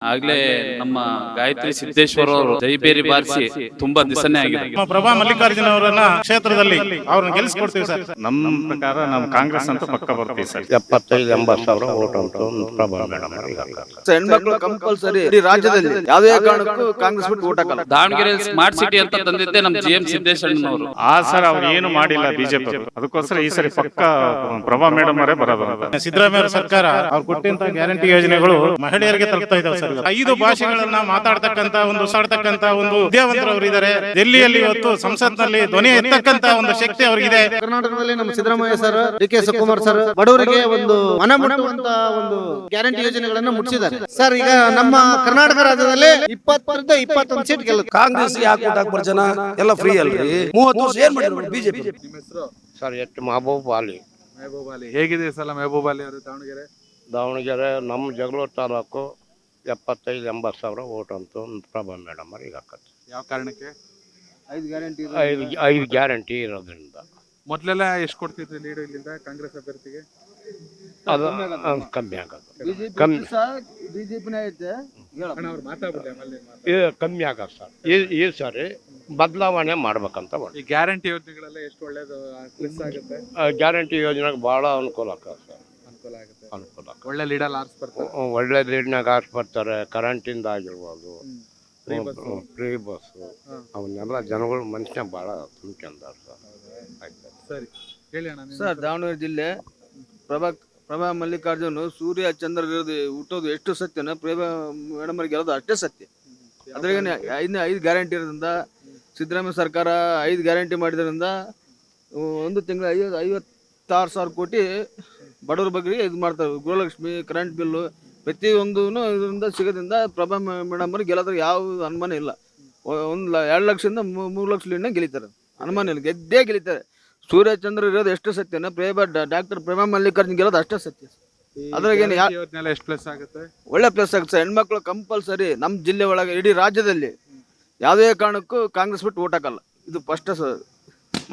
ಆಗ್ಲೇ ನಮ್ಮ ಗಾಯತ್ರಿ ಸಿದ್ದೇಶ್ವರ ಅವರು ಜೈಬೇರಿ ಬಾರಿಸಿ ತುಂಬಾ ದಿಸನೇ ಆಗಿದೆ. ನಮ್ಮ ಪ್ರಭಾ ಮಲ್ಲಿಕಾರ್ಜುನ ಅವರನ್ನ ಕ್ಷೇತ್ರದಲ್ಲಿ ಅವ್ರನ್ನ ಗೆಲ್ಲಿಸ್ಕೊಡ್ತೀವಿ ಸರ್. ನಮ್ಮ ಪ್ರಕಾರ ನಮ್ಮ ಕಾಂಗ್ರೆಸ್ ಅಂತ ಪಕ್ಕ ಬರ್ತೀವಿ ಸರ್. 75-80 ಸಾವಿರ ಓಟ್ ಅಂತ ಪ್ರಭಾ ಮೇಡಮ್ ಹೆಣ್ಮಕ್ಳು ಕಂಪಲ್ಸರಿ ಇಡೀ ರಾಜ್ಯದಲ್ಲಿ ಯಾವುದೇ ಕಾರಣಕ್ಕೂ ಕಾಂಗ್ರೆಸ್ ಬಿಟ್ಟು ಓಟ್ ಹಾಕಲ್ಲ. ದಾವಣಗೆರೆ ಸ್ಮಾರ್ಟ್ ಸಿಟಿ ಅಂತ ತಂದಿದ್ದೆ ನಮ್ಮ GM ಸಿದ್ದೇಶ್ವರನವರು. ಸರ್ ಅವ್ರು ಏನು ಮಾಡಿಲ್ಲ ಬಿಜೆಪಿ, ಅದಕ್ಕೋಸ್ಕರ ಈ ಸರಿ ಪಕ್ಕ ಪ್ರಭಾ ಮೇಡಮ್ ಅವರೇ ಬರೋದು ಅಂತ. ಸಿದ್ದರಾಮಯ್ಯ ಸರ್ಕಾರ ಅವ್ರು ಕೊಟ್ಟಂತ ಗ್ಯಾರಂಟಿ ಯೋಜನೆಗಳು ಮಹಿಳೆಯರಿಗೆ ತಲುಪ್ತಾ ಇದಾವೆ ಸರ್. 5 ಭಾಷೆಗಳನ್ನ ಮಾತಾಡ್ತಕ್ಕಂತ ಸಾಡ್ತಕ್ಕಂತ ವಿದ್ಯಾವಂತರು ಅವರಿದ್ದಾರೆ. ಡೆಲ್ಲಿಯಲ್ಲಿ ಇವತ್ತು ಸಂಸತ್ನಲ್ಲಿ ಧ್ವನಿ ಎತ್ತಕ್ಕಂತ ಒಂದು ಶಕ್ತಿ ಅವ್ರಿಗಿದೆ. ಕರ್ನಾಟಕದಲ್ಲಿ ನಮ್ಮ Siddaramaiah sir, DK Shivakumar sir ಬಡವರಿಗೆ ಒಂದು ಮನ ಮುಟ್ಟುವಂತ ಒಂದು ಗ್ಯಾರಂಟಿ ಯೋಜನೆಗಳನ್ನು ಮುಟ್ಟಿಸಿದ್ದಾರೆ ಸರ್. ಈಗ ನಮ್ಮ ಕರ್ನಾಟಕ ರಾಜ್ಯದಲ್ಲಿ 20-21 ಸೀಟ್ ಗೆಲ್ಲುತ್ತೆ. ಕಾಂಗ್ರೆಸ್ ಯಾಕೆ ಓಟ್ ಹಾಕ್ಬಾರ ಜನ ಎಲ್ಲ ಫ್ರೀ ಅಲ್ರಿ. 30 ವರ್ಷ ಏನ್ ಮಾಡಿದ್ರು ಬಿಜೆಪಿ. ಸರ್ ಮೆಹಬೂಬ್ ಅಲಿ. ಹೇಗಿದೆ ಸಲ ಮೆಹಬೂಬ್ ಅಲಿ ಅವರು ದಾವಣಗೆರೆ ನಮ್ಮ ಜಗಳೂರು ತಾಲೂಕು 75-80 ಸಾವಿರ ಓಟ್ ಅಂತ ಪ್ರಭಾ ಮೇಡಮ್ ಈಗ ಹಾಕತ್ತೆ. ಯಾವ ಕಾರಣಕ್ಕೆ? 5 ಗ್ಯಾರಂಟಿ ಇರೋದ್ರಿಂದ. ಮೊದ್ಲೆಲ್ಲ ಎಷ್ಟು ಕೊಡ್ತಿದ್ರು ಲೀಡ್ ಇಲ್ಲಿಂದ ಕಾಂಗ್ರೆಸ್ ಅಭ್ಯರ್ಥಿಗೆ? ಅದು ಕಮ್ಮಿ ಆಗೋದು, ಕಮ್ಮಿ ಆಗೋದು ಸರ್. ಈ ಸಾರಿ ಬದಲಾವಣೆ ಮಾಡ್ಬೇಕಂತ ಈ ಗ್ಯಾರಂಟಿ ಯೋಜನೆಗಳೆಲ್ಲ ಎಷ್ಟು ಒಳ್ಳೇದು ಆಗುತ್ತೆ. ಗ್ಯಾರಂಟಿ ಯೋಜನೆಗೆ ಬಹಳ ಅನುಕೂಲ ಆಗ್ತದೆ ಸರ್. ಅನುಕೂಲ ಒಳ್ಳೆ ಲೀಡಲ್ಲಿ ಆರಿಸ್ಬರ್ತಾರೆ. ಒಳ್ಳೆ ಲೀಡ್ನಾಗ ಆರಿಸ್ಬರ್ತಾರೆ. ಕರೆಂಟಿಂದ ಆಗಿರ್ಬೋದು, ಫ್ರೀ ಬಸ್, ಅವನ್ನೆಲ್ಲ ಜನಗಳು ಮನುಷ್ಯ ಭಾಳ ತುಂಬ್ಕೊಂಡಾರ ಸರ್. ಆಯ್ತು ಸರಿ ಹೇಳಿ ಅಣ್ಣ. ಸರ್ ದಾವಣಗೆರೆ ಜಿಲ್ಲೆ ಪ್ರಭಾ ಮಲ್ಲಿಕಾರ್ಜುನ್ ಸೂರ್ಯ ಚಂದ್ರ ಹುಟ್ಟೋದು ಎಷ್ಟು ಸತ್ಯನ ಪ್ರಭಾ ಮೇಡಮ್ ಗೆಲ್ಲೋದು ಅಷ್ಟೇ ಸತ್ಯ. ಅದ್ರಾಗ 5 ಗ್ಯಾರಂಟಿ ಇರೋದ್ರಿಂದ ಸಿದ್ದರಾಮಯ್ಯ ಸರ್ಕಾರ 5 ಗ್ಯಾರಂಟಿ ಮಾಡಿದ್ರಿಂದ ಒಂದು ತಿಂಗಳ 56,000 ಕೋಟಿ ಬಡವ್ರ ಬಗ್ಗೆ ಇದು ಮಾಡ್ತಾರೆ. ಗೃಹಲಕ್ಷ್ಮಿ, ಕರೆಂಟ್ ಬಿಲ್ಲು ಪ್ರತಿಯೊಂದೂ ಇದರಿಂದ ಸಿಗೋದ್ರಿಂದ ಪ್ರಭಾ ಮೇಡಮ್ ಅವ್ರಿಗೆ ಗೆಲ್ಲೋದ್ರ ಯಾವ ಅನುಮಾನ ಇಲ್ಲ. 2 ಲಕ್ಷದಿಂದ 3 ಲಕ್ಷ ಲೀಡ್ನ ಗೆಲ್ಲಿತಾರೆ, ಅನುಮಾನ ಇಲ್ಲ, ಗೆದ್ದೇ ಗೆಲ್ಲಿತಾರೆ. ಸೂರ್ಯಚಂದ್ರ ಇರೋದು ಎಷ್ಟು ಸತ್ಯನ ಡಾಕ್ಟರ್ ಪ್ರಭಾ ಮಲ್ಲಿಕಾರ್ಜುನ್ ಗೆಲ್ಲೋದು ಅಷ್ಟೇ ಸತ್ಯ. ಅದ್ರಾಗೇನು ಎಷ್ಟು ಪ್ಲಸ್ ಆಗುತ್ತೆ? ಒಳ್ಳೆ ಪ್ಲಸ್ ಆಗುತ್ತೆ ಸರ್. ಹೆಣ್ಮಕ್ಳು ಕಂಪಲ್ಸರಿ ನಮ್ಮ ಜಿಲ್ಲೆ ಒಳಗೆ ಇಡೀ ರಾಜ್ಯದಲ್ಲಿ ಯಾವುದೇ ಕಾರಣಕ್ಕೂ ಕಾಂಗ್ರೆಸ್ ಬಿಟ್ಟು ಓಟ್ ಹಾಕಲ್ಲ. ಇದು ಫಸ್ಟ್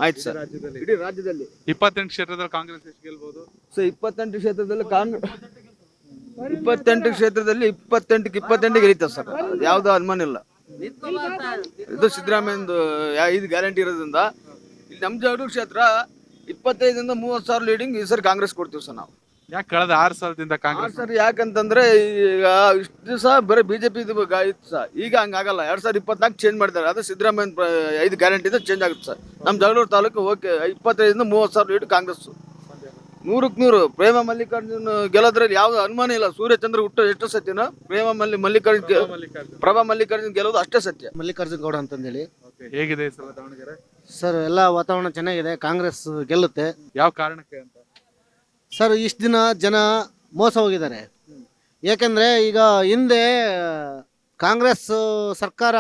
ಆಯ್ತು ಸರ್. ಇಡೀ ರಾಜ್ಯದಲ್ಲಿ 28 ಕ್ಷೇತ್ರದಲ್ಲಿ ಕಾಂಗ್ರೆಸ್ ಎಷ್ಟು ಗೆಲ್ಬಹುದು? ಸೊ 28 ಕ್ಷೇತ್ರದಲ್ಲಿ 28 ಕ್ಷೇತ್ರದಲ್ಲಿ 28 ಗೆಲ್ಲುತ್ತೆ ಸರ್. ಯಾವ್ದು ಅನುಮಾನ ಇಲ್ಲ. ಇದು ಸಿದ್ದರಾಮಯ್ಯಂದು 5 ಗ್ಯಾರಂಟಿ ಇರೋದ್ರಿಂದ ಇಲ್ಲಿ ನಮ್ಮ ಜಗಳೂರು ಕ್ಷೇತ್ರ 25-30 ಸಾವಿರ ಲೀಡಿಂಗ್ ಈ ಸರಿ ಕಾಂಗ್ರೆಸ್ ಕೊಡ್ತೀವಿ ಸರ್ ನಾವು. ಯಾಕೆ ಕಳೆದ 6 ಸಾಲದಿಂದ ಕಾಂಗ್ರೆಸ್ ಸರ್? ಯಾಕಂತಂದ್ರೆ ಈಗ ಇಷ್ಟು ದಿವಸ ಬರೀ ಬಿಜೆಪಿ ಇತ್ತು ಸರ್. ಈಗ ಹಂಗಾಗಲ್ಲ. 2024 ಚೇಂಜ್ ಮಾಡಿದ್ದಾರೆ. ಅದು ಸಿದ್ದರಾಮಯ್ಯ 5 ಗ್ಯಾರಂಟಿ ಚೇಂಜ್ ಆಗುತ್ತೆ ಸರ್. ನಮ್ಮ ಜಗಳೂರು ತಾಲೂಕು ಓಕೆ 25-30 ಸಾವಿರ ಲೀಡ್ ಕಾಂಗ್ರೆಸ್. 100% ಪ್ರೇಮ ಮಲ್ಲಿಕಾರ್ಜುನ್ ಗೆಲ್ಲೋದ್ರಲ್ಲಿ ಯಾವ್ದು ಅನುಮಾನ ಇಲ್ಲ. ಸೂರ್ಯಚಂದ್ರ ಹುಟ್ಟೋ ಎಷ್ಟು ಸತ್ಯನ ಪ್ರಭಾ ಮಲ್ಲಿಕಾರ್ಜುನ್ ಗೆಲ್ಲೋದು ಅಷ್ಟೇ ಸತ್ಯ. ಮಲ್ಲಿಕಾರ್ಜುನ್ ಗೌಡ ಅಂತಂದೇಳಿ. ಹೇಗಿದೆ ಸರ್ ದಾವಣಗೆರೆ? ಸರ್ ಎಲ್ಲ ವಾತಾವರಣ ಚೆನ್ನಾಗಿದೆ, ಕಾಂಗ್ರೆಸ್ ಗೆಲ್ಲುತ್ತೆ. ಯಾವ ಕಾರಣಕ್ಕೆ ಅಂತ ಸರ್? ಇಷ್ಟು ದಿನ ಜನ ಮೋಸ ಹೋಗಿದ್ದಾರೆ. ಯಾಕಂದರೆ ಈಗ ಹಿಂದೆ ಕಾಂಗ್ರೆಸ್ ಸರ್ಕಾರ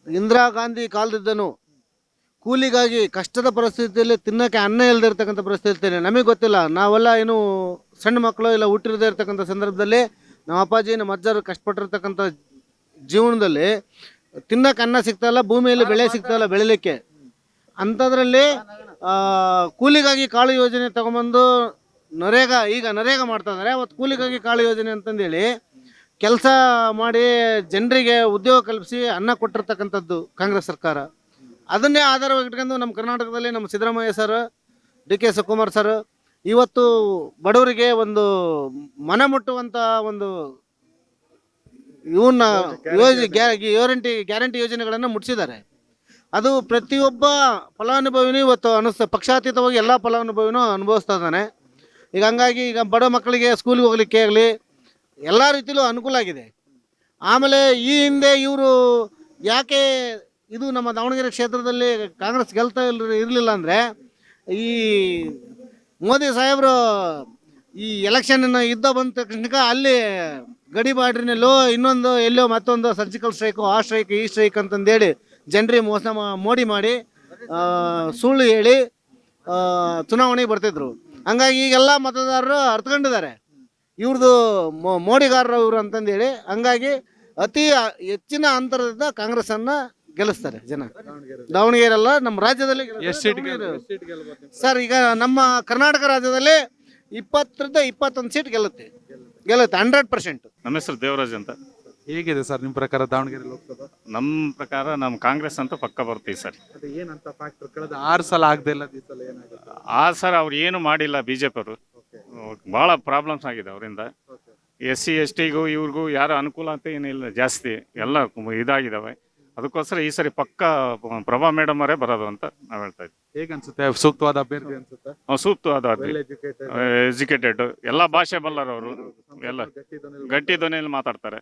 ಇಂದಿರಾ ಗಾಂಧಿ ಕಾಲದಿದ್ದನು ಕೂಲಿಗಾಗಿ ಕಷ್ಟದ ಪರಿಸ್ಥಿತಿಯಲ್ಲಿ ತಿನ್ನೋಕ್ಕೆ ಅನ್ನ ಇಲ್ಲದಿರ್ತಕ್ಕಂಥ ಪರಿಸ್ಥಿತಿಯಲ್ಲಿ ನಮಗೆ ಗೊತ್ತಿಲ್ಲ. ನಾವೆಲ್ಲ ಏನು ಸಣ್ಣ ಮಕ್ಕಳು ಇಲ್ಲ ಹುಟ್ಟಿರದೇ ಇರ್ತಕ್ಕಂಥ ಸಂದರ್ಭದಲ್ಲಿ ನಮ್ಮ ಅಪ್ಪಾಜಿ ನಮ್ಮ ಅಜ್ಜರು ಕಷ್ಟಪಟ್ಟಿರ್ತಕ್ಕಂಥ ಜೀವನದಲ್ಲಿ ತಿನ್ನೋಕೆ ಅನ್ನ ಸಿಗ್ತಾಯಿಲ್ಲ, ಭೂಮಿಯಲ್ಲಿ ಬೆಳೆ ಸಿಗ್ತಾಯಿಲ್ಲ ಬೆಳಿಲಿಕ್ಕೆ. ಅಂಥದ್ರಲ್ಲಿ ಕೂಲಿಗಾಗಿ ಕಾಳು ಯೋಜನೆ ತಗೊಂಬಂದು ಈಗ ನರೇಗಾ ಮಾಡ್ತಾ ಇದ್ದಾರೆ. ಅವತ್ತು ಕೂಲಿಗಾಗಿ ಕಾಳು ಯೋಜನೆ ಅಂತಂದೇಳಿ ಕೆಲಸ ಮಾಡಿ ಜನರಿಗೆ ಉದ್ಯೋಗ ಕಲ್ಪಿಸಿ ಅನ್ನ ಕೊಟ್ಟಿರ್ತಕ್ಕಂಥದ್ದು ಕಾಂಗ್ರೆಸ್ ಸರ್ಕಾರ. ಅದನ್ನೇ ಆಧಾರವಾಗಿ ಇಟ್ಕೊಂಡು ನಮ್ಮ ಕರ್ನಾಟಕದಲ್ಲಿ ನಮ್ಮ Siddaramaiah sir, DK Shivakumar sir ಇವತ್ತು ಬಡವರಿಗೆ ಒಂದು ಮನ ಮುಟ್ಟುವಂಥ ಒಂದು ಇವನ್ನ ಗ್ಯಾರಂಟಿ ಯೋಜನೆಗಳನ್ನು ಮುಟ್ಟಿಸಿದ್ದಾರೆ. ಅದು ಪ್ರತಿಯೊಬ್ಬ ಫಲಾನುಭವಿನೂ ಇವತ್ತು ಪಕ್ಷಾತೀತವಾಗಿ ಎಲ್ಲ ಫಲಾನುಭವಿನೂ ಅನುಭವಿಸ್ತಾ ಇದ್ದಾನೆ. ಈಗ ಹಂಗಾಗಿ ಈಗ ಬಡ ಮಕ್ಕಳಿಗೆ ಸ್ಕೂಲಿಗೆ ಹೋಗ್ಲಿಕ್ಕೆ ಆಗಲಿ ಎಲ್ಲ ರೀತಿಯಲ್ಲೂ ಅನುಕೂಲ ಆಗಿದೆ. ಆಮೇಲೆ ಈ ಹಿಂದೆ ಇವರು ಯಾಕೆ ಇದು ನಮ್ಮ ದಾವಣಗೆರೆ ಕ್ಷೇತ್ರದಲ್ಲಿ ಕಾಂಗ್ರೆಸ್ ಗೆಲ್ತಾ ಇರಲಿಲ್ಲ ಅಂದರೆ, ಈ ಮೋದಿ ಸಾಹೇಬರು ಈ ಎಲೆಕ್ಷನ್ನ ಯುದ್ಧ ಬಂದ ತಕ್ಷಣ ಅಲ್ಲಿ ಗಡಿಬಾಡ್ರಿನಲ್ಲೋ ಇನ್ನೊಂದು ಎಲ್ಲೋ ಮತ್ತೊಂದು ಸರ್ಜಿಕಲ್ ಸ್ಟ್ರೈಕು, ಆ ಸ್ಟ್ರೈಕ್ ಈ ಸ್ಟ್ರೈಕ್ ಅಂತಂದೇಳಿ ಜನರಿಗೆ ಮೋಸ ಮಾಡಿ ಸುಳ್ಳು ಹೇಳಿ ಚುನಾವಣೆಗೆ ಬರ್ತಿದ್ರು. ಹಂಗಾಗಿ ಈಗೆಲ್ಲ ಮತದಾರರು ಅರ್ಥಕೊಂಡಿದ್ದಾರೆ ಇವ್ರದ್ದು ಮೋಡಿಗಾರರು ಇವರು ಅಂತಂದೇಳಿ. ಹಂಗಾಗಿ ಅತಿ ಹೆಚ್ಚಿನ ಅಂತರದಿಂದ ಕಾಂಗ್ರೆಸ್ಸನ್ನು ಗೆಲ್ಲಿಸ್ತಾರೆ ಜನ. ದಾವಣಗೆರೆಲ್ಲ ನಮ್ಮ ರಾಜ್ಯದಲ್ಲಿ ಸರ್. ಈಗ ನಮ್ಮ ಕರ್ನಾಟಕ ರಾಜ್ಯದಲ್ಲಿ 20-21 ಸೀಟ್ ಗೆಲ್ಲುತ್ತೆ. ಗೆಲ್ಲುತ್ತೆ 100%. ನಮ್ಮ ಹೆಸರು ದೇವರಾಜ್ ಅಂತ. ಹೇಗಿದೆ ಸರ್ ನಿಮ್ಮ ಪ್ರಕಾರ ದಾವಣಗೆರೆ ಲೋಕಸಭಾ? ನಮ್ಮ ಪ್ರಕಾರ ನಮ್ಮ ಕಾಂಗ್ರೆಸ್ ಅಂತ ಪಕ್ಕ ಬರ್ತೀವಿ ಸರ್. ಅದು ಏನಂತ ಫ್ಯಾಕ್ಟರ್? ಕಳೆದ 6 ಸಲ ಆಗದೆ ಇಲ್ಲ, ಈ ಸಲ ಏನಾಗುತ್ತೆ? ಸರ್ ಅವ್ರು ಏನು ಮಾಡಿಲ್ಲ ಬಿಜೆಪಿ ಅವರು. ಭಾಳ ಪ್ರಾಬ್ಲಮ್ಸ್ ಆಗಿದೆ ಅವರಿಂದ. SC STಗೂ ಇವ್ರಿಗೂ ಯಾರು ಅನುಕೂಲ ಅಂತ ಏನಿಲ್ಲ, ಜಾಸ್ತಿ ಎಲ್ಲ ಇದಾಗಿದ್ದಾವೆ. ಅದಕ್ಕೋಸ್ಕರ ಈ ಸರಿ ಪಕ್ಕ ಪ್ರಭಾ ಮೇಡಮ್ ಅವರೇ ಬರೋದು ಅಂತ ನಾವು ಹೇಳ್ತಾ ಇದ್ವಿ. ಹೇಗೆ ಅನ್ಸುತ್ತೆ? ಸೂಕ್ತವಾದ ಅಭ್ಯರ್ಥಿ ಅನ್ಸುತ್ತೆ? ಸೂಕ್ತವಾದ ವೆಲ್ ಎಜುಕೇಟೆಡ್, ಎಜುಕೇಟೆಡ್, ಎಲ್ಲ ಭಾಷೆ ಬಲ್ಲರವರು, ಎಲ್ಲ ಗಟ್ಟಿ ಧ್ವನಿಯಲ್ಲಿ ಮಾತಾಡ್ತಾರೆ.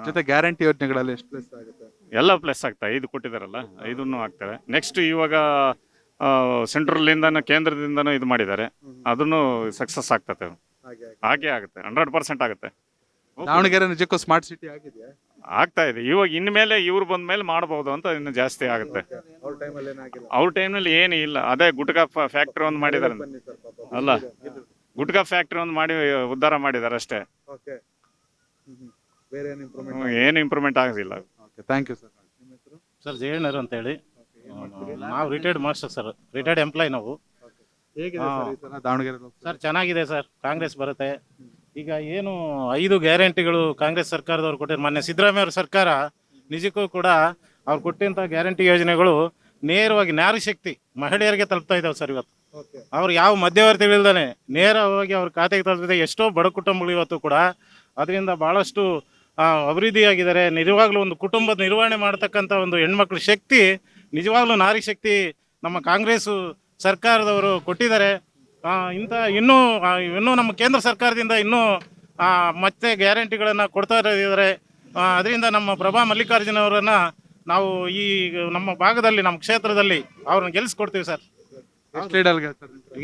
ಜೊತೆ ಗ್ಯಾರಂಟಿ ಯೋಜನೆಗಳಲ್ಲಿ ಎಷ್ಟು ಪ್ಲಸ್ ಆಗುತ್ತೆ? ಎಲ್ಲ ಪ್ಲಸ್ ಆಗ್ತಾ 5 ಕೊಟ್ಟಿದಾರಲ್ಲ, 5 ಆಗ್ತಾರೆ. ನೆಕ್ಸ್ಟ್ ಇವಾಗ ಸೆಂಟ್ರಲ್ ಕೇಂದ್ರದಿಂದನೂ ಇದು ಮಾಡಿದ್ದಾರೆ, ಅದನ್ನು ಸಕ್ಸಸ್ ಆಗ್ತದೆ. ಹಾಗೆ ಆಗುತ್ತೆ, 100% ಆಗುತ್ತೆ. ದಾವಣಗೆರೆ ನಿಜಕ್ಕೂ ಸ್ಮಾರ್ಟ್ ಸಿಟಿ ಆಗಿದೆಯಾ? ಆಗ್ತಾ ಇದೆ. ಇವಾಗ ಇನ್ಮೇಲೆ ಇವ್ರು ಬಂದ ಮೇಲೆ ಮಾಡಬಹುದು ಅಂತ ಇನ್ನು ಜಾಸ್ತಿ ಆಗುತ್ತೆ. ಅವ್ರ ಟೈಮ್ನಲ್ಲಿ ಏನು ಇಲ್ಲ, ಅದೇ ಗುಟ್ಕಾ ಫ್ಯಾಕ್ಟ್ರಿ ಒಂದು ಮಾಡಿದಾರೆ ಅಲ್ಲ, ಗುಟ್ಕಾ ಫ್ಯಾಕ್ಟ್ರಿ ಒಂದು ಮಾಡಿ ಉದ್ಧಾರ ಮಾಡಿದಾರೆ ಅಷ್ಟೇ. ಏನು ಇಂಪ್ರೂವ್ಮೆಂಟ್ ಆಗೋದಿಲ್ಲ. Thank you sir. ಸರ್ ಜಯಣ್ಣರು ಅಂತ ಹೇಳಿ, ನಾವು retired master sir, retired employ ನಾವು. ಹೇಗಿದೆ ಸರ್ ಈ ಸಲ ದಾವಣಗೆರೆ ಲೋಕಸಭಾ? ಸರ್ ಚೆನ್ನಾಗಿದೆ ಸರ್, ಕಾಂಗ್ರೆಸ್ ಬರುತ್ತೆ. ಈಗ ಏನು 5 ಗ್ಯಾರಂಟಿಗಳು ಕಾಂಗ್ರೆಸ್ ಸರ್ಕಾರದವ್ರು ಕೊಟ್ಟಿದ್ರು, ಮೊನ್ನೆ ಸಿದ್ದರಾಮಯ್ಯ ಅವ್ರ ಸರ್ಕಾರ ನಿಜಕ್ಕೂ ಕೂಡ ಅವ್ರು ಕೊಟ್ಟಂಥ ಗ್ಯಾರಂಟಿ ಯೋಜನೆಗಳು ನೇರವಾಗಿ ನಾರಿ ಶಕ್ತಿ ಮಹಿಳೆಯರಿಗೆ ತಲುಪ್ತಾ ಇದ್ದಾವೆ ಸರ್. ಇವತ್ತು ಅವ್ರು ಯಾವ ಮಧ್ಯವರ್ತಿಗಳಿಲ್ದಾನೆ ನೇರವಾಗಿ ಅವ್ರ ಖಾತೆಗೆ ತಲುಪಿದೆ. ಎಷ್ಟೋ ಬಡ ಕುಟುಂಬಗಳು ಇವತ್ತು ಕೂಡ ಅದರಿಂದ ಭಾಳಷ್ಟು ಅಭಿವೃದ್ಧಿಯಾಗಿದ್ದಾರೆ. ನಿಜವಾಗ್ಲೂ ಒಂದು ಕುಟುಂಬದ ನಿರ್ವಹಣೆ ಮಾಡ್ತಕ್ಕಂಥ ಒಂದು ಹೆಣ್ಮಕ್ಳ ಶಕ್ತಿ, ನಿಜವಾಗ್ಲೂ ನಾರಿ ಶಕ್ತಿ ನಮ್ಮ ಕಾಂಗ್ರೆಸ್ಸು ಸರ್ಕಾರದವರು ಕೊಟ್ಟಿದ್ದಾರೆ. ಇನ್ನೂ ನಮ್ಮ ಕೇಂದ್ರ ಸರ್ಕಾರದಿಂದ ಇನ್ನೂ ಮತ್ತೆ ಗ್ಯಾರಂಟಿಗಳನ್ನು ಕೊಡ್ತಾ ಇದ್ದಾರೆ. ಅದರಿಂದ ನಮ್ಮ ಪ್ರಭಾ ಮಲ್ಲಿಕಾರ್ಜುನ ಅವರನ್ನು ನಾವು ಈ ನಮ್ಮ ಭಾಗದಲ್ಲಿ, ನಮ್ಮ ಕ್ಷೇತ್ರದಲ್ಲಿ ಅವ್ರನ್ನ ಗೆಲ್ಲಿಸ್ಕೊಡ್ತೀವಿ ಸರ್.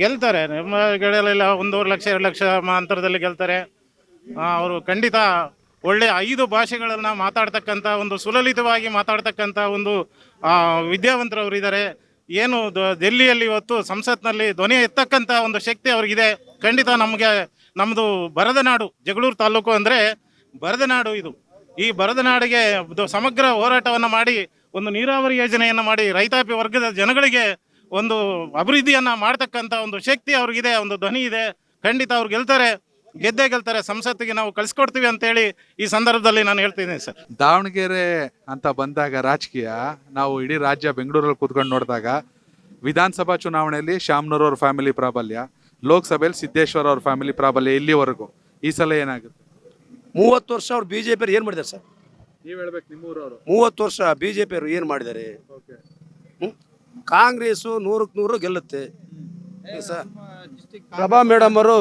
ಗೆಲ್ತಾರೆ, ನಮ್ಮ ಗೆಳೆಯಲ್ಲ 1.5 ಲಕ್ಷ 2 ಲಕ್ಷ ಅಂತರದಲ್ಲಿ ಗೆಲ್ತಾರೆ. ಅವರು ಖಂಡಿತ ಒಳ್ಳೆ 5 ಭಾಷೆಗಳನ್ನು ಮಾತಾಡ್ತಕ್ಕಂಥ ಒಂದು ಸುಲಲಿತವಾಗಿ ಮಾತಾಡ್ತಕ್ಕಂಥ ಒಂದು ವಿದ್ಯಾವಂತರವರು ಇದ್ದಾರೆ. ಏನು ಡೆಲ್ಲಿಯಲ್ಲಿ ಇವತ್ತು ಸಂಸತ್ನಲ್ಲಿ ಧ್ವನಿ ಎತ್ತಕ್ಕಂಥ ಒಂದು ಶಕ್ತಿ ಅವ್ರಿಗಿದೆ. ಖಂಡಿತ ನಮಗೆ ನಮ್ಮದು ಬರದ ನಾಡು, ಜಗಳೂರು ತಾಲೂಕು ಅಂದರೆ ಬರದ ನಾಡು. ಈ ಬರದ ನಾಡಿಗೆ ಸಮಗ್ರ ಹೋರಾಟವನ್ನು ಮಾಡಿ ಒಂದು ನೀರಾವರಿ ಯೋಜನೆಯನ್ನು ಮಾಡಿ ರೈತಾಪಿ ವರ್ಗದ ಜನಗಳಿಗೆ ಒಂದು ಅಭಿವೃದ್ಧಿಯನ್ನು ಮಾಡ್ತಕ್ಕಂಥ ಒಂದು ಶಕ್ತಿ ಅವ್ರಿಗಿದೆ, ಒಂದು ಧ್ವನಿ ಇದೆ. ಖಂಡಿತ ಅವ್ರು ಗೆದ್ದೇ ಗೆಲ್ತಾರೆ. ಸಂಸತ್ತಿಗೆ ನಾವು ಕಳಿಸ್ಕೊಡ್ತೀವಿ ಅಂತೇಳಿ ಈ ಸಂದರ್ಭದಲ್ಲಿ ನಾನು ಹೇಳ್ತಿದ್ದೀನಿ ಸರ್. ದಾವಣಗೆರೆ ಅಂತ ಬಂದಾಗ ರಾಜಕೀಯ, ನಾವು ಇಡೀ ರಾಜ್ಯ ಬೆಂಗಳೂರಲ್ಲಿ ಕೂತ್ಕೊಂಡು ನೋಡಿದಾಗ ವಿಧಾನಸಭಾ ಚುನಾವಣೆಯಲ್ಲಿ ಶಾಮನೂರ್ ಅವ್ರ ಫ್ಯಾಮಿಲಿ ಪ್ರಾಬಲ್ಯ, ಲೋಕಸಭೆಯಲ್ಲಿ ಸಿದ್ದೇಶ್ವರ ಅವ್ರ ಫ್ಯಾಮಿಲಿ ಪ್ರಾಬಲ್ಯ ಇಲ್ಲಿವರೆಗೂ. ಈ ಸಲ ಏನಾಗುತ್ತೆ? 30 ವರ್ಷ ಅವ್ರು ಬಿಜೆಪಿ ಏನು ಮಾಡಿದ್ದಾರೆ ಸರ್? ನೀವು ಹೇಳ್ಬೇಕು, ನಿಮ್ಮೂರವರು. 30 ವರ್ಷ ಬಿಜೆಪಿ ಅವರು ಏನು ಮಾಡಿದ್ದಾರೆ? ಕಾಂಗ್ರೆಸ್ಸು 100ಕ್ಕೆ 100 ಗೆಲ್ಲುತ್ತೆ ಸರ್. ಪ್ರಭಾ ಮೇಡಮ್ ಅವರು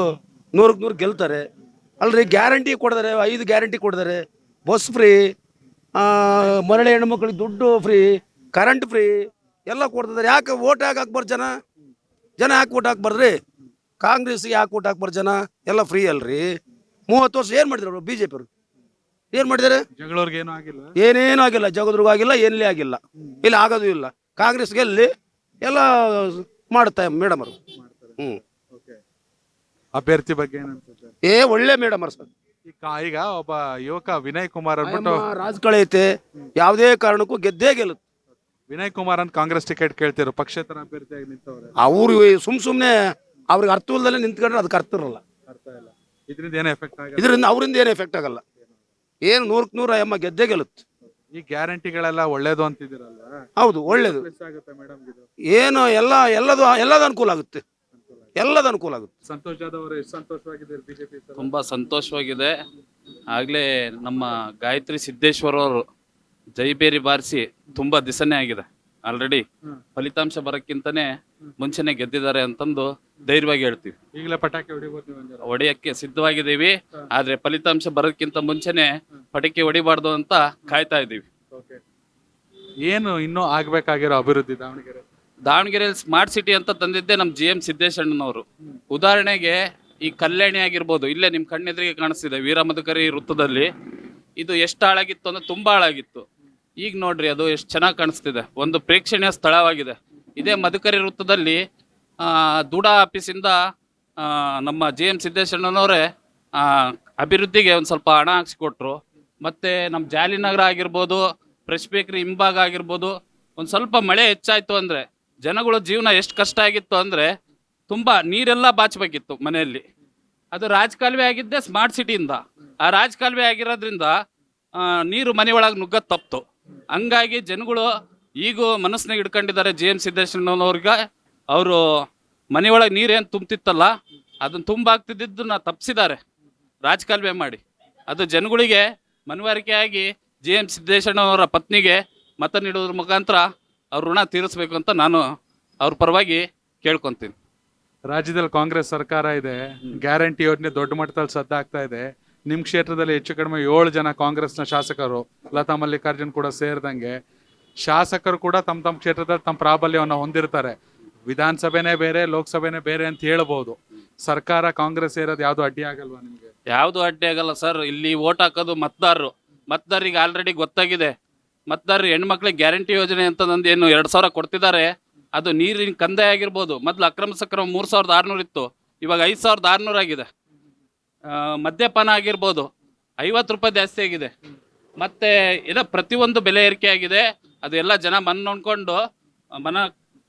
100ಕ್ಕೆ 100 ಗೆಲ್ತಾರೆ ಅಲ್ರಿ. ಗ್ಯಾರಂಟಿ ಕೊಡ್ತಾರೆ, 5 ಗ್ಯಾರಂಟಿ ಕೊಡ್ತಾರೆ. ಬಸ್ ಫ್ರೀ, ಮರಳಿ ಹೆಣ್ಮಕ್ಳಿಗೆ ದುಡ್ಡು ಫ್ರೀ, ಕರೆಂಟ್ ಫ್ರೀ ಎಲ್ಲ ಕೊಡ್ತಿದ್ದಾರೆ. ಯಾಕೆ ಓಟ್ ಹಾಕ್ಬಾರ್ದು ಜನ ಯಾಕೆ ಓಟ್ ಹಾಕ್ಬಾರ್ದ್ರಿ? ಕಾಂಗ್ರೆಸ್ಗೆ ಯಾಕೆ ಓಟ್ ಹಾಕ್ಬಾರ್ದು ಜನ? ಎಲ್ಲ ಫ್ರೀ ಅಲ್ರಿ. 30 ವರ್ಷ ಏನು ಮಾಡಿದ್ರು ಬಿಜೆಪಿ ಅವರು? ಏನು ಮಾಡಿದ್ದಾರೆ? ಜಗಳೂರಿಗೆ ಏನೂ ಆಗಿಲ್ಲ, ಏನೇನು ಆಗಿಲ್ಲ. ಜಗದ್ರಿಗೂ ಆಗಿಲ್ಲ, ಏನಲ್ಲಿ ಆಗಿಲ್ಲ, ಇಲ್ಲಿ ಆಗೋದು ಇಲ್ಲ. ಕಾಂಗ್ರೆಸ್ ಗೆಲ್ಲಿ ಎಲ್ಲ ಮಾಡುತ್ತೆ ಮೇಡಮ್ ಅವರು. ಅಭ್ಯರ್ಥಿ ಬಗ್ಗೆ ಏನನ್ಸುತ್ತೆ? ಒಳ್ಳೆ ಮೇಡಮ್ ಅವ್ರು ಸರ್. ಈಗ ಒಬ್ಬ ಯುವಕ ವಿನಯ್ ಕುಮಾರ್ ಅಂದ್ಬಿಟ್ಟು ರಾಜಕಾರಣ ಐತೆ, ಯಾವುದೇ ಕಾರಣಕ್ಕೂ ಗೆದ್ದೇ ಗೆಲ್ಲುತ್ತೆ. ವಿನಯ್ ಕುಮಾರ್ ಅಂತ ಕಾಂಗ್ರೆಸ್ ಟಿಕೆಟ್ ಕೇಳ್ತಿರೋ ಪಕ್ಷೇತರ ಅಭ್ಯರ್ಥಿಯಾಗಿ ನಿಂತವ್ರೆ. ಅವರು ಸುಮ್ಮನೆ ಅವ್ರಿಗೆ ಅರ್ಥವಿಲ್ಲದಲ್ಲೇ ನಿಂತ್ಕೊಂಡ್ರೆ ಅದಕ್ಕೆ ಅರ್ಥ ಇರಲ್ಲ. ಇದರಿಂದ ಏನು ಎಫೆಕ್ಟ್ ಆಗಲ್ಲ, ಇದರಿಂದ ಅವರಿಂದ ಏನು ಎಫೆಕ್ಟ್ ಆಗಲ್ಲ. ಏನು 100ಕ್ಕೆ 100 ಅಮ್ಮ ಗೆದ್ದೇ ಗೆಲ್ಲುತ್ತೆ. ಈ ಗ್ಯಾರಂಟಿಗಳೆಲ್ಲ ಒಳ್ಳೇದು ಅಂತಿದ್ದೀರಲ್ಲ? ಹೌದು, ಒಳ್ಳೇದು. ಏನು ಎಲ್ಲದ ಅನುಕೂಲ ಆಗುತ್ತೆ, ಎಲ್ಲದ ಅನುಕೂಲ ಆಗುತ್ತೆ. ಸಂತೋಷ್ ಜಾಧವ್ ಅವರು ಎಷ್ಟು ಸಂತೋಷವಾಗಿದ್ದಾರೆ ಬಿಜೆಪಿ? ತುಂಬಾ ಸಂತೋಷವಾಗಿದೆ. ಆಗ್ಲೇ ನಮ್ಮ ಗಾಯತ್ರಿ ಸಿದ್ದೇಶ್ವರ ಅವರು ಜೈಬೇರಿ ಬಾರಿಸಿ ತುಂಬಾ ದಿಸನೇ ಆಗಿದೆ. ಆಲ್ರೆಡಿ ಫಲಿತಾಂಶ ಬರೋಕ್ಕಿಂತನೇ ಮುಂಚೆನೆ ಗೆದ್ದಿದ್ದಾರೆ ಅಂತಂದು ಧೈರ್ಯವಾಗಿ ಹೇಳ್ತೀವಿ. ಈಗಲೇ ಪಟಾಕಿ ಹೊಡಿಬೋದು, ಹೊಡೆಯಕ್ಕೆ ಸಿದ್ಧವಾಗಿದ್ದೀವಿ. ಆದ್ರೆ ಫಲಿತಾಂಶ ಬರೋಕ್ಕಿಂತ ಮುಂಚೆನೆ ಪಟಾಕಿ ಹೊಡಿಬಾರ್ದು ಅಂತ ಕಾಯ್ತಾ ಇದೀವಿ. ಏನು ಇನ್ನೂ ಆಗ್ಬೇಕಾಗಿರೋ ಅಭಿವೃದ್ಧಿ ದಾವಣಗೆರೆಯಲ್ಲಿ ಸ್ಮಾರ್ಟ್ ಸಿಟಿ ಅಂತ ತಂದಿದ್ದೆ ನಮ್ಮ GM ಸಿದ್ದೇಶಣ್ಣನವರು. ಉದಾಹರಣೆಗೆ ಈ ಕಲ್ಯಾಣಿ ಆಗಿರ್ಬೋದು, ಇಲ್ಲೇ ನಿಮ್ಮ ಕಣ್ಣೆದುರಿಗೆ ಕಾಣಿಸ್ತಿದೆ ವೀರಮಧುಕರಿ ವೃತ್ತದಲ್ಲಿ. ಇದು ಎಷ್ಟು ಹಾಳಾಗಿತ್ತು ಅಂದ್ರೆ ತುಂಬಾ ಹಾಳಾಗಿತ್ತು. ಈಗ ನೋಡ್ರಿ ಅದು ಎಷ್ಟು ಚೆನ್ನಾಗಿ ಕಾಣಿಸ್ತಿದೆ, ಒಂದು ಪ್ರೇಕ್ಷಣೀಯ ಸ್ಥಳವಾಗಿದೆ. ಇದೇ ಮಧುಕರಿ ವೃತ್ತದಲ್ಲಿ ದೂಡಾ ಆಫೀಸಿಂದ ನಮ್ಮ GM ಸಿದ್ದೇಶಣ್ಣನವರೇ ಅಭಿವೃದ್ಧಿಗೆ ಒಂದು ಸ್ವಲ್ಪ ಹಣ ಹಾಕ್ಸಿಕೊಟ್ರು. ಮತ್ತು ನಮ್ಮ ಜಾಲಿನಗರ ಆಗಿರ್ಬೋದು, ಫ್ರೆಶ್ ಬೇಕ್ರಿ ಹಿಂಭಾಗ ಆಗಿರ್ಬೋದು, ಒಂದು ಸ್ವಲ್ಪ ಮಳೆ ಹೆಚ್ಚಾಯಿತು ಅಂದರೆ ಜನಗಳ ಜೀವನ ಎಷ್ಟು ಕಷ್ಟ ಆಗಿತ್ತು ಅಂದರೆ ತುಂಬ ನೀರೆಲ್ಲ ಬಾಚಬೇಕಿತ್ತು ಮನೆಯಲ್ಲಿ. ಅದು ರಾಜಕಾಲುವೆ ಆಗಿದ್ದೆ ಸ್ಮಾರ್ಟ್ ಸಿಟಿಯಿಂದ. ಆ ರಾಜಕಾಲುವೆ ಆಗಿರೋದ್ರಿಂದ ನೀರು ಮನೆ ಒಳಗೆ ನುಗ್ಗದ್ ತಪ್ತು. ಹಂಗಾಗಿ ಜನಗಳು ಈಗ ಮನಸ್ಸಿನಾಗ ಇಟ್ಕೊಂಡಿದ್ದಾರೆ ಜಿ ಎಂ ಸಿದ್ದೇಶ್ವರನವ್ರಿಗೆ. ಅವರು ಮನೆಯೊಳಗೆ ನೀರೇನು ತುಂಬ್ತಿತ್ತಲ್ಲ ಅದನ್ನು ತುಂಬಾಗ್ತಿದ್ದನ್ನ ತಪ್ಪಿಸಿದ್ದಾರೆ ರಾಜಕಾಲುವೆ ಮಾಡಿ. ಅದು ಜನಗಳಿಗೆ ಮನವರಿಕೆ ಆಗಿ ಜಿ ಎಂ ಸಿದ್ದೇಶ್ವರನವರ ಪತ್ನಿಗೆ ಮತ ನೀಡೋದ್ರ ಮುಖಾಂತರ ಅವ್ರ ಋಣ ತೀರಿಸ್ಬೇಕು ಅಂತ ನಾನು ಅವ್ರ ಪರವಾಗಿ ಕೇಳ್ಕೊತೀನಿ. ರಾಜ್ಯದಲ್ಲಿ ಕಾಂಗ್ರೆಸ್ ಸರ್ಕಾರ ಇದೆ, ಗ್ಯಾರಂಟಿ ಯೋಜನೆ ದೊಡ್ಡ ಮಟ್ಟದಲ್ಲಿ ಸದ್ದಾಗ್ತಾ ಇದೆ. ನಿಮ್ಮ ಕ್ಷೇತ್ರದಲ್ಲಿ ಹೆಚ್ಚು ಕಡಿಮೆ 7 ಜನ ಕಾಂಗ್ರೆಸ್ನ ಶಾಸಕರು, ಲತಾ ಮಲ್ಲಿಕಾರ್ಜುನ್ ಕೂಡ ಸೇರಿದಂಗೆ ಶಾಸಕರು ಕೂಡ ತಮ್ಮ ಕ್ಷೇತ್ರದಲ್ಲಿ ತಮ್ಮ ಪ್ರಾಬಲ್ಯವನ್ನು ಹೊಂದಿರ್ತಾರೆ. ವಿಧಾನಸಭೆನೇ ಬೇರೆ, ಲೋಕಸಭೆನೇ ಬೇರೆ ಅಂತ ಹೇಳ್ಬೋದು. ಸರ್ಕಾರ ಕಾಂಗ್ರೆಸ್ ಸೇರೋದು ಯಾವುದು ಅಡ್ಡಿ ಆಗಲ್ವಾ ನಿಮಗೆ? ಯಾವುದು ಅಡ್ಡಿ ಆಗಲ್ಲ ಸರ್. ಇಲ್ಲಿ ಓಟ್ ಹಾಕೋದು ಮತದಾರರಿಗೆ ಆಲ್ರೆಡಿ ಗೊತ್ತಾಗಿದೆ. ಮತದಾರರು ಹೆಣ್ಮಕ್ಳಿಗೆ ಗ್ಯಾರಂಟಿ ಯೋಜನೆ ಅಂತ ಏನು 2,000 ಕೊಡ್ತಿದ್ದಾರೆ. ಅದು ನೀರಿನ ಕಂದಾಯ ಆಗಿರ್ಬೋದು. ಮೊದಲು ಅಕ್ರಮ ಸಕ್ರಮ 3,600 ಇತ್ತು, ಇವಾಗ 5,600 ಆಗಿದೆ. ಮದ್ಯಪಾನ ಆಗಿರ್ಬೋದು 50 ರೂಪಾಯಿ ಜಾಸ್ತಿ ಆಗಿದೆ. ಮತ್ತೆ ಏನೋ ಪ್ರತಿಯೊಂದು ಬೆಲೆ ಏರಿಕೆ ಆಗಿದೆ. ಅದು ಎಲ್ಲ ಜನ ನೋಡ್ಕೊಂಡು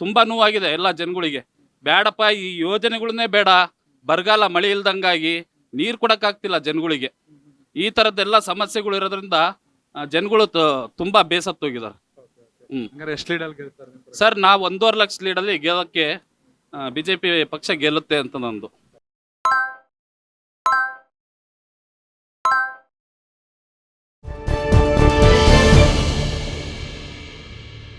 ತುಂಬ ನೋವಾಗಿದೆ ಎಲ್ಲ ಜನಗಳಿಗೆ. ಬೇಡಪ್ಪ ಈ ಯೋಜನೆಗಳನ್ನೇ ಬೇಡ, ಬರಗಾಲ ಮಳೆ ಇಲ್ದಂಗಾಗಿ ನೀರು ಕೊಡೋಕ್ಕಾಗ್ತಿಲ್ಲ ಜನಗಳಿಗೆ. ಈ ಥರದ್ದೆಲ್ಲ ಸಮಸ್ಯೆಗಳು ಇರೋದ್ರಿಂದ ಜನಗಳು ತುಂಬ ಬೇಸತ್ತೋಗಿದ್ದಾರೆ. ಎಷ್ಟು ಲೀಡಲ್ಲಿ ಗೆಲ್ತಾರೆ ಸರ್ ನಾವು 1.5 ಲಕ್ಷ ಲೀಡಲ್ಲಿ ಗೆಲ್ಲಕ್ಕೆ BJP ಪಕ್ಷ ಗೆಲ್ಲುತ್ತೆ ಅಂತ ನಂದು.